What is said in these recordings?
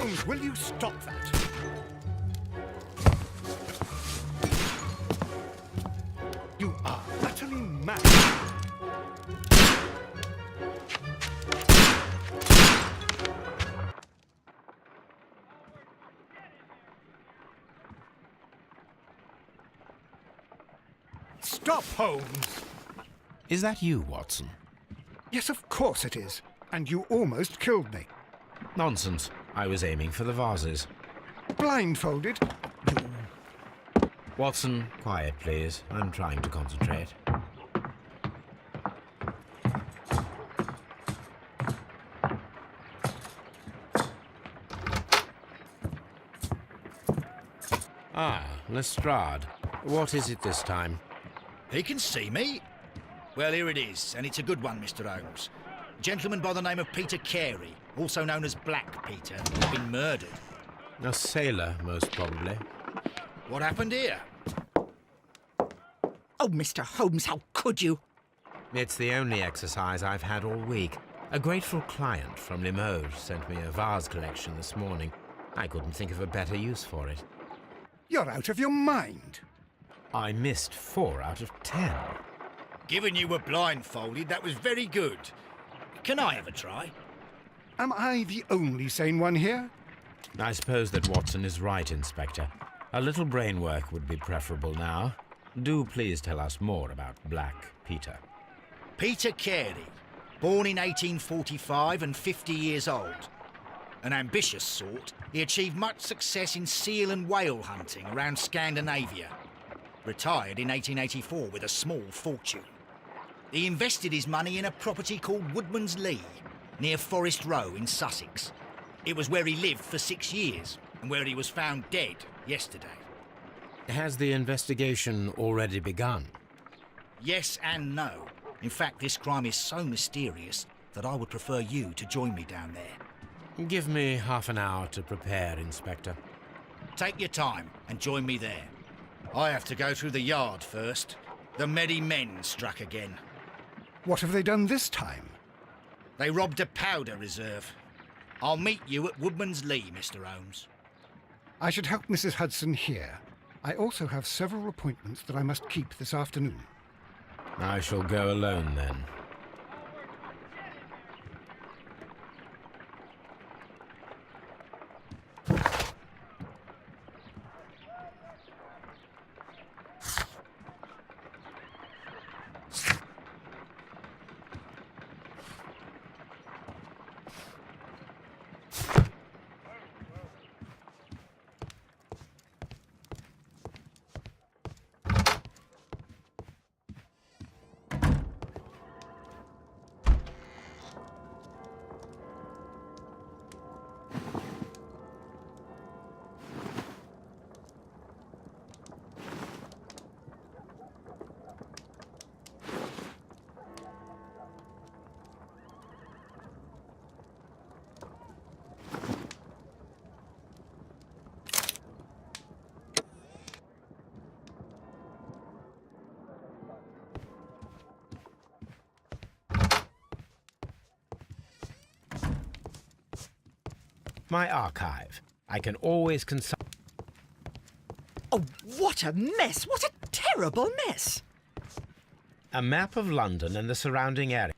Holmes, will you stop that? You are utterly mad. Stop, Holmes! Is that you, Watson? Yes, of course it is. And you almost killed me. Nonsense. I was aiming for the vases. Blindfolded? Watson, quiet, please. I'm trying to concentrate. Ah, Lestrade. What is it this time? He can see me. Well, here it is, and it's a good one, Mr. Holmes. A gentleman by the name of Peter Carey, also known as Black Peter, has been murdered. A sailor, most probably. What happened here? Oh, Mr. Holmes, how could you? It's the only exercise I've had all week. A grateful client from Limoges sent me a vase collection this morning. I couldn't think of a better use for it. You're out of your mind. I missed 4 out of 10. Given you were blindfolded, that was very good. Can I have a try? Am I the only sane one here? I suppose that Watson is right, Inspector. A little brain work would be preferable now. Do please tell us more about Black Peter. Peter Carey, born in 1845 and 50 years old. An ambitious sort, he achieved much success in seal and whale hunting around Scandinavia. Retired in 1884 with a small fortune. He invested his money in a property called Woodman's Lee, near Forest Row in Sussex. It was where he lived for 6 years, and where he was found dead yesterday. Has the investigation already begun? Yes and no. In fact, this crime is so mysterious that I would prefer you to join me down there. Give me half an hour to prepare, Inspector. Take your time and join me there. I have to go through the yard first. The Medi men struck again. What have they done this time? They robbed a powder reserve. I'll meet you at Woodman's Lee, Mr. Holmes. I should help Mrs. Hudson here. I also have several appointments that I must keep this afternoon. I shall go alone, then. My archive. I can always consult. Oh, what a mess! What a terrible mess! A map of London and the surrounding area.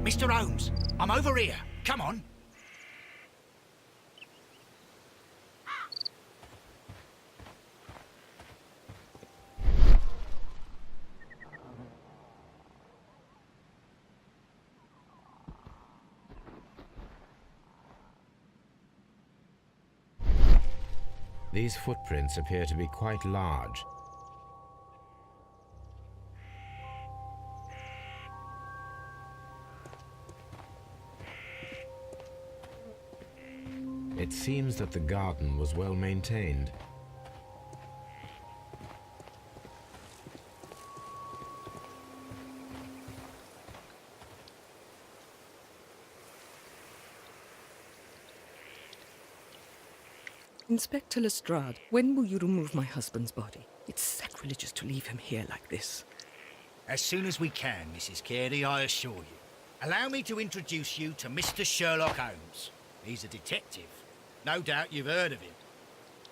Mr. Holmes, I'm over here. Come on. These footprints appear to be quite large. It seems that the garden was well maintained. Inspector Lestrade, when will you remove my husband's body? It's sacrilegious to leave him here like this. As soon as we can, Mrs. Carey, I assure you. Allow me to introduce you to Mr. Sherlock Holmes. He's a detective. No doubt you've heard of him.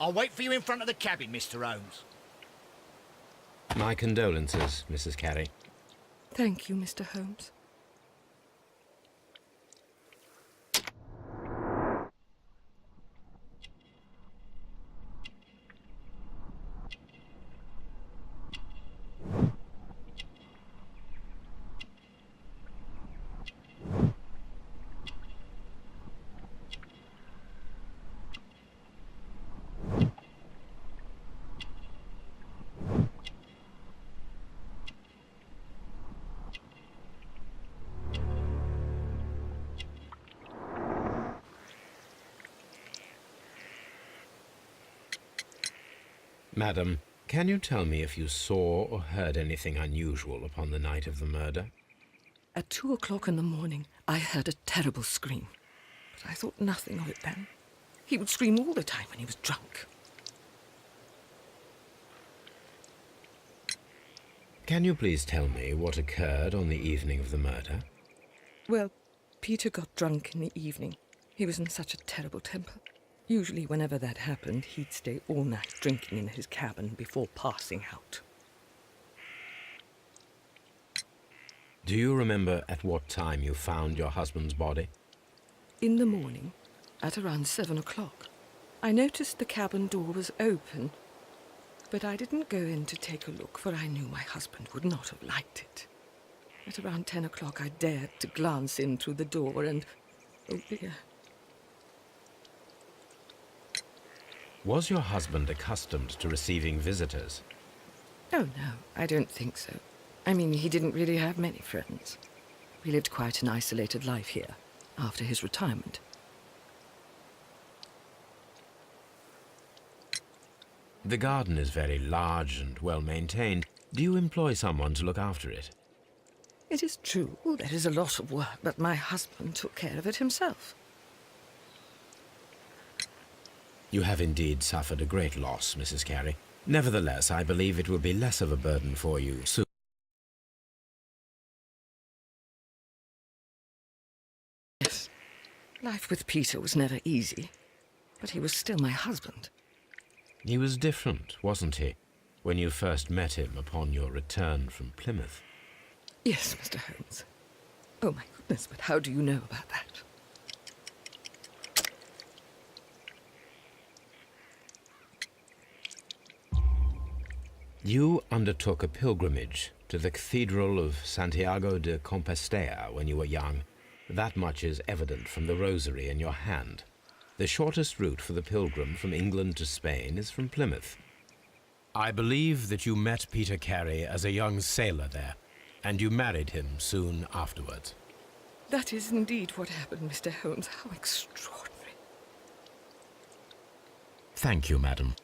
I'll wait for you in front of the cabin, Mr. Holmes. My condolences, Mrs. Carey. Thank you, Mr. Holmes. Madam, can you tell me if you saw or heard anything unusual upon the night of the murder? At 2 o'clock in the morning, I heard a terrible scream. But I thought nothing of it then. He would scream all the time when he was drunk. Can you please tell me what occurred on the evening of the murder? Well, Peter got drunk in the evening. He was in such a terrible temper. Usually, whenever that happened, he'd stay all night drinking in his cabin before passing out. Do you remember at what time you found your husband's body? In the morning, at around 7 o'clock, I noticed the cabin door was open, but I didn't go in to take a look, for I knew my husband would not have liked it. At around 10 o'clock, I dared to glance in through the door and, oh dear. Was your husband accustomed to receiving visitors? Oh, no, I don't think so. I mean, he didn't really have many friends. We lived quite an isolated life here, after his retirement. The garden is very large and well maintained. Do you employ someone to look after it? It is true, there is a lot of work, but my husband took care of it himself. You have indeed suffered a great loss, Mrs. Carey. Nevertheless, I believe it will be less of a burden for you soon. Yes, life with Peter was never easy, but he was still my husband. He was different, wasn't he, when you first met him upon your return from Plymouth? Yes, Mr. Holmes. Oh, my goodness, but how do you know about that? You undertook a pilgrimage to the Cathedral of Santiago de Compostela when you were young. That much is evident from the rosary in your hand. The shortest route for the pilgrim from England to Spain is from Plymouth. I believe that you met Peter Carey as a young sailor there, and you married him soon afterwards. That is indeed what happened, Mr. Holmes. How extraordinary. Thank you, madam.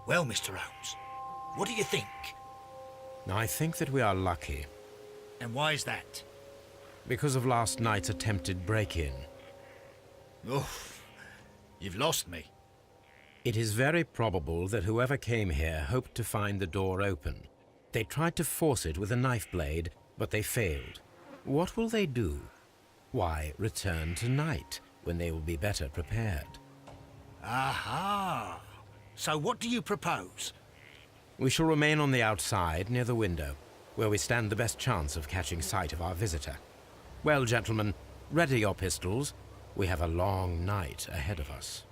Well, Mr. Holmes, what do you think? I think that we are lucky And why is that? because of last night's attempted break-in. Oof, you've lost me. It is very probable that whoever came here hoped to find the door open. They tried to force it with a knife blade, but they failed. What will they do? Why, return tonight, when they will be better prepared. Aha! So what do you propose? We shall remain on the outside, near the window, where we stand the best chance of catching sight of our visitor. Well, gentlemen, ready your pistols. We have a long night ahead of us.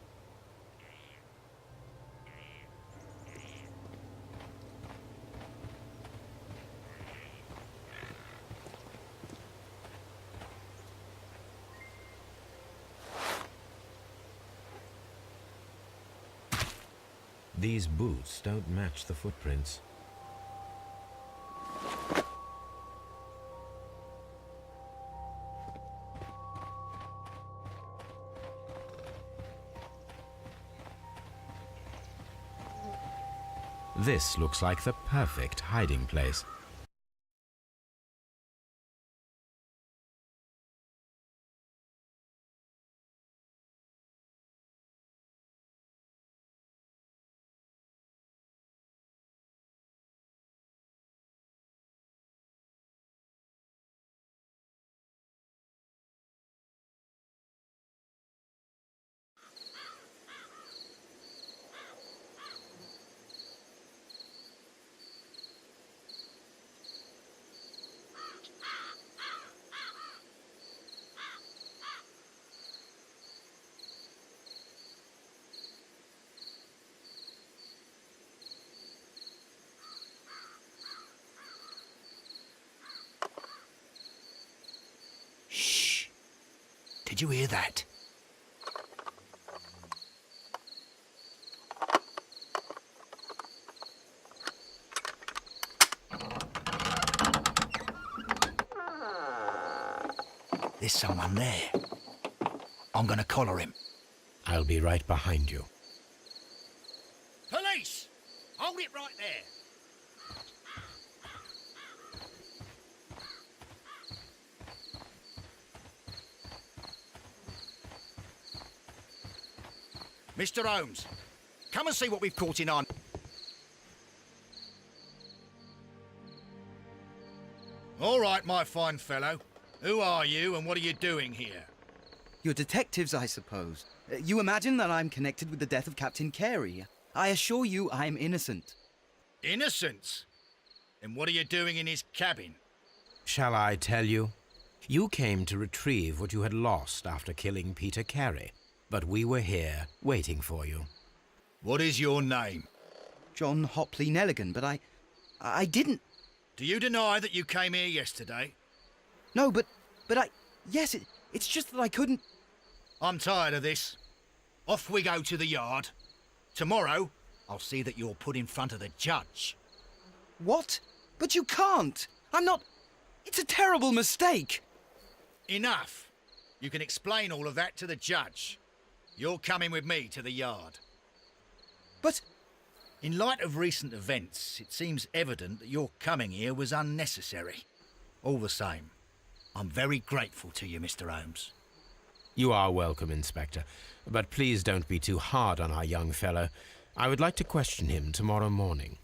These boots don't match the footprints. This looks like the perfect hiding place. Shh! Did you hear that? There's someone there. I'm gonna collar him. I'll be right behind you. Police! Hold it right there. Mr. Holmes, come and see what we've caught in on. All right, my fine fellow. Who are you and what are you doing here? You're detectives, I suppose. You imagine that I'm connected with the death of Captain Carey. I assure you I'm innocent. Innocence? And what are you doing in his cabin? Shall I tell you? You came to retrieve what you had lost after killing Peter Carey, but we were here waiting for you. What is your name? John Hopley Nelligan, but I didn't... Do you deny that you came here yesterday? No, but yes, it's just that I couldn't... I'm tired of this. Off we go to the yard. Tomorrow, I'll see that you're put in front of the judge. What? But you can't! I'm not... It's a terrible mistake! Enough. You can explain all of that to the judge. You're coming with me to the yard. But... In light of recent events, it seems evident that your coming here was unnecessary. All the same, I'm very grateful to you, Mr. Holmes. You are welcome, Inspector, but please don't be too hard on our young fellow. I would like to question him tomorrow morning.